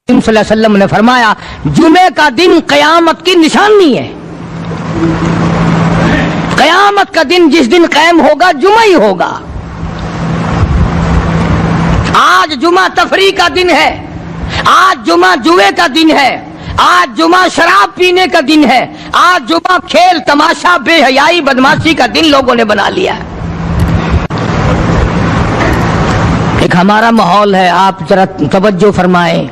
صلی اللہ علیہ وسلم نے فرمایا جمعے کا دن قیامت کی نشانی ہے. قیامت کا دن جس دن قائم ہوگا جمعہ ہی ہوگا. آج جمعہ تفریح کا دن ہے، آج جمعہ جوئے کا دن ہے، آج جمعہ شراب پینے کا دن ہے، آج جمعہ کھیل تماشا بے حیائی بدماشی کا دن لوگوں نے بنا لیا ہے. ایک ہمارا ماحول ہے، آپ ذرا توجہ فرمائیں.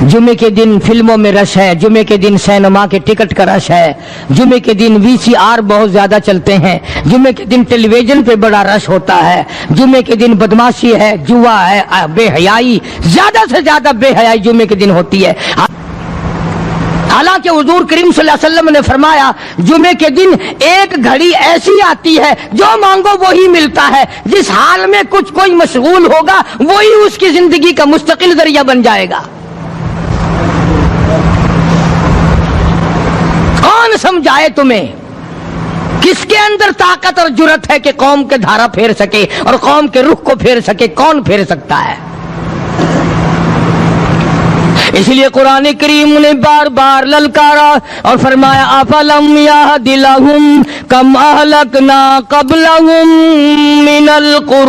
جمعے کے دن فلموں میں رش ہے، جمعے کے دن سینما کے ٹکٹ کا رش ہے، جمعے کے دن VCR بہت زیادہ چلتے ہیں، جمعے کے دن ٹیلی ویژن پہ بڑا رش ہوتا ہے، جمعے کے دن بدماشی ہے، جوا ہے، بے حیائی، زیادہ سے زیادہ بے حیائی جمعے کے دن ہوتی ہے. حالانکہ حضور کریم صلی اللہ علیہ وسلم نے فرمایا جمعے کے دن ایک گھڑی ایسی آتی ہے جو مانگو وہی ملتا ہے. جس حال میں کچھ کوئی مشغول ہوگا وہی اس کی زندگی کا مستقل ذریعہ بن جائے گا. کون سمجھائے تمہیں؟ کس کے اندر طاقت اور جرت ہے کہ قوم کے دھارا پھیر سکے اور قوم کے رخ کو پھیر سکے؟ کون پھیر سکتا ہے؟ اس لیے قرآن کریم نے بار بار للکارا اور فرمایا افلم یہد لہم کم اہلکنا قبلہم من القرون.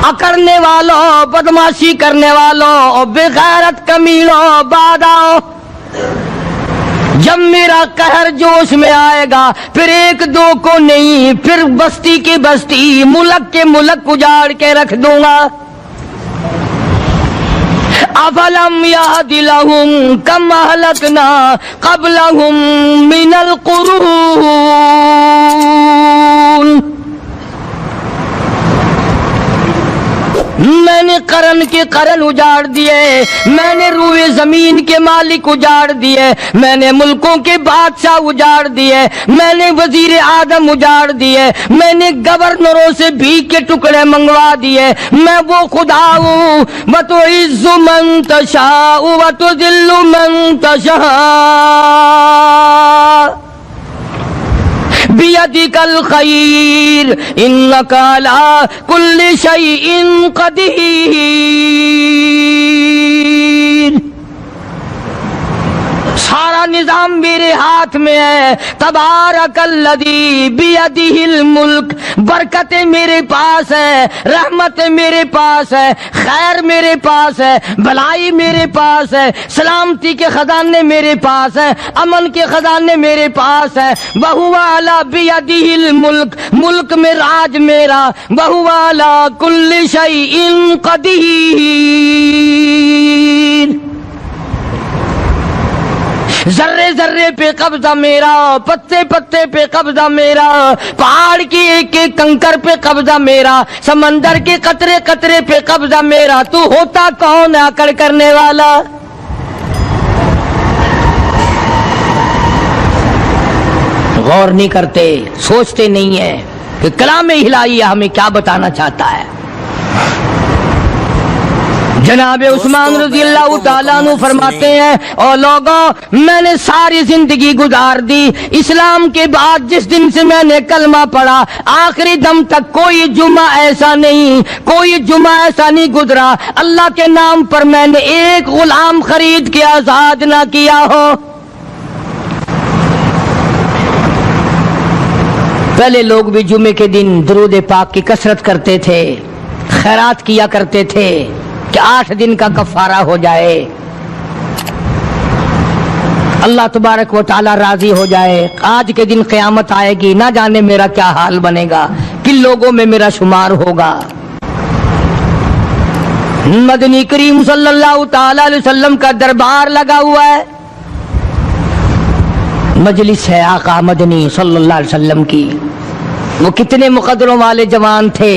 اکڑنے والوں، بدماشی کرنے والوں، بے غیرت کمینوں، باداؤ، جب میرا قہر جوش میں آئے گا پھر ایک دو کو نہیں، پھر بستی کی بستی، ملک کے ملک اجاڑ کے رکھ دوں گا. افلم یہد لہم کم اہلکنا قبلہم من القرون. میں نے قرن کے قرن اجاڑ دیے، میں نے روئے زمین کے مالک اجاڑ دیے، میں نے ملکوں کے بادشاہ اجاڑ دیے، میں نے وزیر اعظم اجاڑ دیے، میں نے گورنروں سے بھیک کے ٹکڑے منگوا دیے. میں وہ خدا ہوں وتعز من تشاء وتذل من تشاء بیدک الخیر انک علی کل شیء قدیر. سارا نظام میرے ہاتھ میں ہے. تبارک الذی بیدہ الملک. برکتیں میرے پاس ہے، رحمتیں میرے پاس ہے، خیر میرے پاس ہے، بھلائی میرے پاس ہے، سلامتی کے خزانے میرے پاس ہے، امن کے خزانے میرے پاس ہے. وہو علی بیدہ الملک. ملک میں راج میرا. وہو علی کل شیء قدیر. ذرے ذرے پہ قبضہ میرا، پتے پتے پہ قبضہ میرا، پہاڑ کی ایک ایک کنکر پہ قبضہ میرا، سمندر کے قطرے قطرے پہ قبضہ میرا. تو ہوتا کون ہے اکڑ کرنے والا؟ غور نہیں کرتے، سوچتے نہیں ہیں کہ کلام الہی ہمیں کیا بتانا چاہتا ہے. جناب عثمان رضی اللہ تعالیٰ عنہ فرماتے ہیں اور لوگوں میں نے ساری زندگی گزار دی اسلام کے بعد، جس دن سے میں نے کلمہ پڑھا آخری دم تک کوئی جمعہ ایسا نہیں، کوئی جمعہ ایسا نہیں گزرا اللہ کے نام پر میں نے ایک غلام خرید کے آزاد نہ کیا ہو. پہلے لوگ بھی جمعے کے دن درود پاک کی کثرت کرتے تھے، خیرات کیا کرتے تھے کہ 8 دن کا کفارہ ہو جائے، اللہ تبارک و تعالی راضی ہو جائے. آج کے دن قیامت آئے گی، نہ جانے میرا کیا حال بنے گا، کن لوگوں میں میرا شمار ہوگا. مدنی کریم صلی اللہ تعالی علیہ وسلم کا دربار لگا ہوا ہے، مجلس ہے آقا مدنی صلی اللہ علیہ وسلم کی. وہ کتنے مقدروں والے جوان تھے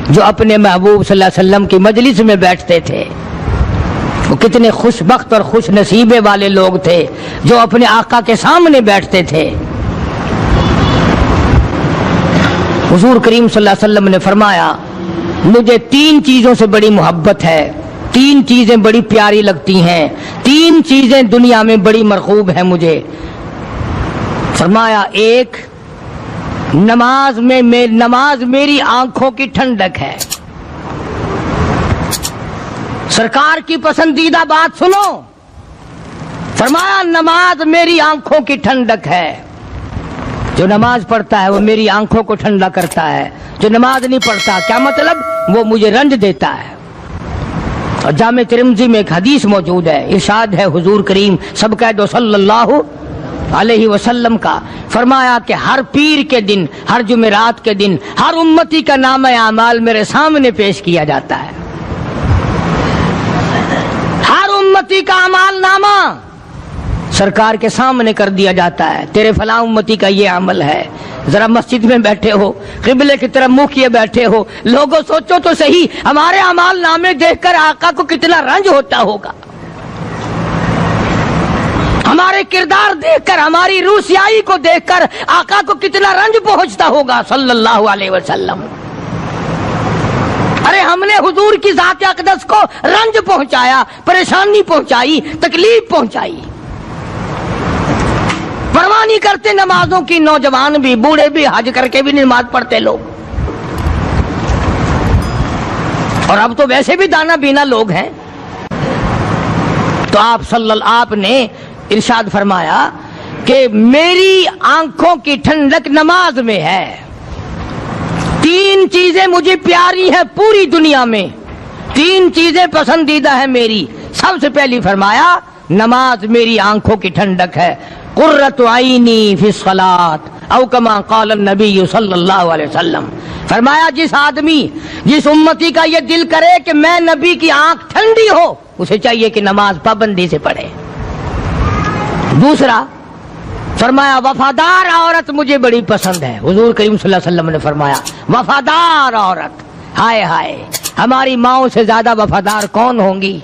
جو اپنے محبوب صلی اللہ علیہ وسلم کی مجلس میں بیٹھتے تھے. وہ کتنے خوش بخت اور خوش نصیبے والے لوگ تھے جو اپنے آقا کے سامنے بیٹھتے تھے. حضور کریم صلی اللہ علیہ وسلم نے فرمایا مجھے 3 چیزوں سے بڑی محبت ہے، 3 چیزیں بڑی پیاری لگتی ہیں، 3 چیزیں دنیا میں بڑی مرغوب ہیں مجھے. فرمایا ایک نماز میری آنکھوں کی ٹھنڈک ہے. سرکار کی پسندیدہ بات سنو، فرمایا نماز میری آنکھوں کی ٹھنڈک ہے، جو نماز پڑھتا ہے وہ میری آنکھوں کو ٹھنڈا کرتا ہے، جو نماز نہیں پڑھتا کیا مطلب؟ وہ مجھے رنج دیتا ہے۔ اور جامع ترمذی میں ایک حدیث موجود ہے، ارشاد ہے حضور کریم سب کہہ دو صلی اللہ علیہ وسلم کا، فرمایا کہ ہر پیر کے دن، ہر جمعرات کے دن ہر امتی کا نامہ اعمال میرے سامنے پیش کیا جاتا ہے، ہر امتی کا اعمال نامہ سرکار کے سامنے کر دیا جاتا ہے، تیرے فلاں امتی کا یہ عمل ہے۔ ذرا مسجد میں بیٹھے ہو، قبلے کی طرف منہ کیے بیٹھے ہو، لوگوں سوچو تو صحیح ہمارے اعمال نامے دیکھ کر آقا کو کتنا رنج ہوتا ہوگا، ہمارے کردار دیکھ کر، ہماری روح سیاہی کو دیکھ کر آقا کو کتنا رنج پہنچتا ہوگا صلی اللہ علیہ وسلم۔ ارے ہم نے حضور کی ذات اقدس کو رنج پہنچایا، پریشانی پہنچائی، تکلیف پہنچائی، پرواہ نہیں کرتے نمازوں کی، نوجوان بھی، بوڑھے بھی، حج کر کے بھی نماز پڑھتے لوگ، اور اب تو ویسے بھی دانا بینا لوگ ہیں۔ تو آپ نے ارشاد فرمایا کہ میری آنکھوں کی ٹھنڈک نماز میں ہے، تین چیزیں مجھے پیاری ہیں پوری دنیا میں، تین چیزیں پسندیدہ ہیں میری۔ سب سے پہلی فرمایا نماز میری آنکھوں کی ٹھنڈک ہے، قرۃ عینی فی الصلاۃ او کما قال النبی صلی اللہ علیہ وسلم، فرمایا جس آدمی، جس امتی کا یہ دل کرے کہ میں نبی کی آنکھ ٹھنڈی ہو، اسے چاہیے کہ نماز پابندی سے پڑھے۔ دوسرا فرمایا وفادار عورت مجھے بڑی پسند ہے، حضور کریم صلی اللہ علیہ وسلم نے فرمایا وفادار عورت، ہائے ہائے ہماری ماؤں سے زیادہ وفادار کون ہوں گی؟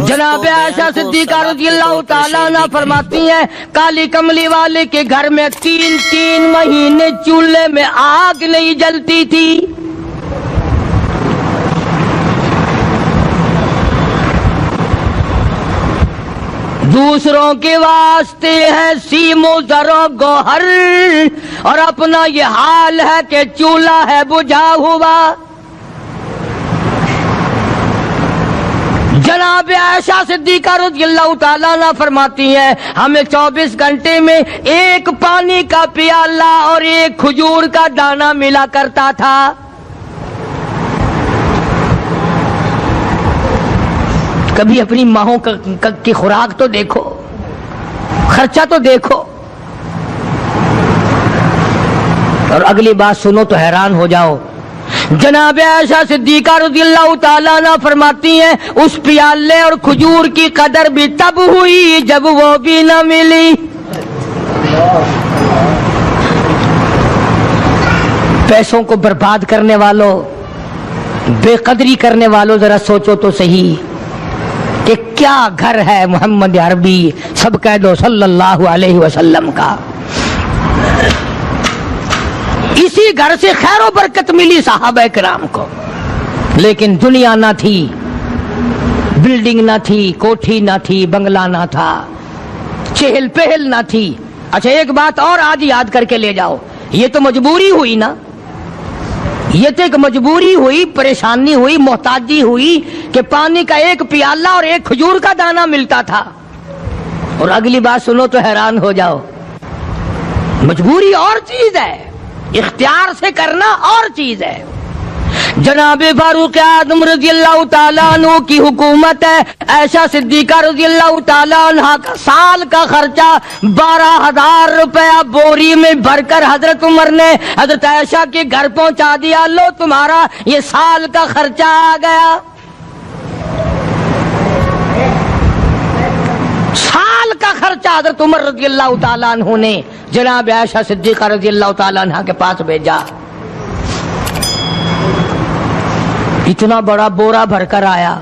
جناب عائشہ صدیقہ رضی اللہ تعالیٰ عنہ فرماتی ہیں کالی کملی والے کے گھر میں 3 مہینے چولہے میں آگ نہیں جلتی تھی، دوسروں کے واسطے ہے سیم و زر و گوہر، اور اپنا یہ حال ہے کہ چولہا ہے بجھا ہوا۔ جناب عائشہ صدیقہ رضی اللہ تعالیٰ عنہ فرماتی ہیں ہمیں 24 گھنٹے میں ایک پانی کا پیالہ اور ایک کھجور کا دانہ ملا کرتا تھا۔ کبھی اپنی ماہوں کی خوراک تو دیکھو، خرچہ تو دیکھو، اور اگلی بات سنو تو حیران ہو جاؤ۔ جناب عائشہ صدیقہ رضی اللہ تعالیٰ عنہ فرماتی ہیں اس پیالے اور کھجور کی قدر بھی تب ہوئی جب وہ بھی نہ ملی۔ پیسوں کو برباد کرنے والوں، بے قدری کرنے والوں، ذرا سوچو تو صحیح کہ کیا گھر ہے محمد عربی سب کہہ دو صلی اللہ علیہ وسلم کا۔ اسی گھر سے خیر و برکت ملی صحابہ کرام کو، لیکن دنیا نہ تھی، بلڈنگ نہ تھی، کوٹھی نہ تھی، بنگلہ نہ تھا، چہل پہل نہ تھی۔ اچھا ایک بات اور آج یاد کر کے لے جاؤ، یہ تو مجبوری ہوئی نا، یہ تو ایک مجبوری ہوئی، پریشانی ہوئی، محتاجی ہوئی کہ پانی کا ایک پیالہ اور ایک کھجور کا دانہ ملتا تھا۔ اور اگلی بات سنو تو حیران ہو جاؤ، مجبوری اور چیز ہے، اختیار سے کرنا اور چیز ہے۔ جناب فاروق اعظم رضی اللہ تعالیٰ عنہ کی حکومت ہے، عائشہ صدیقہ رضی اللہ تعالیٰ عنہ کا سال کا خرچہ 12,000 روپیہ بوری میں بھر کر حضرت عمر نے حضرت عائشہ کے گھر پہنچا دیا، لو تمہارا یہ سال کا خرچہ آ گیا۔ سال کا خرچہ حضرت عمر رضی اللہ تعالیٰ عنہ نے جناب عائشہ صدیقہ رضی اللہ تعالیٰ عنہ کے پاس بھیجا۔ اتنا بڑا بورا بھر کر آیا۔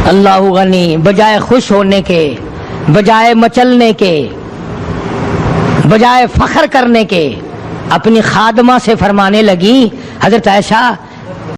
اللہ غنی، بجائے خوش ہونے کے، بجائے مچلنے کے، بجائے فخر کرنے کے، اپنی خادمہ سے فرمانے لگی حضرت عائشہ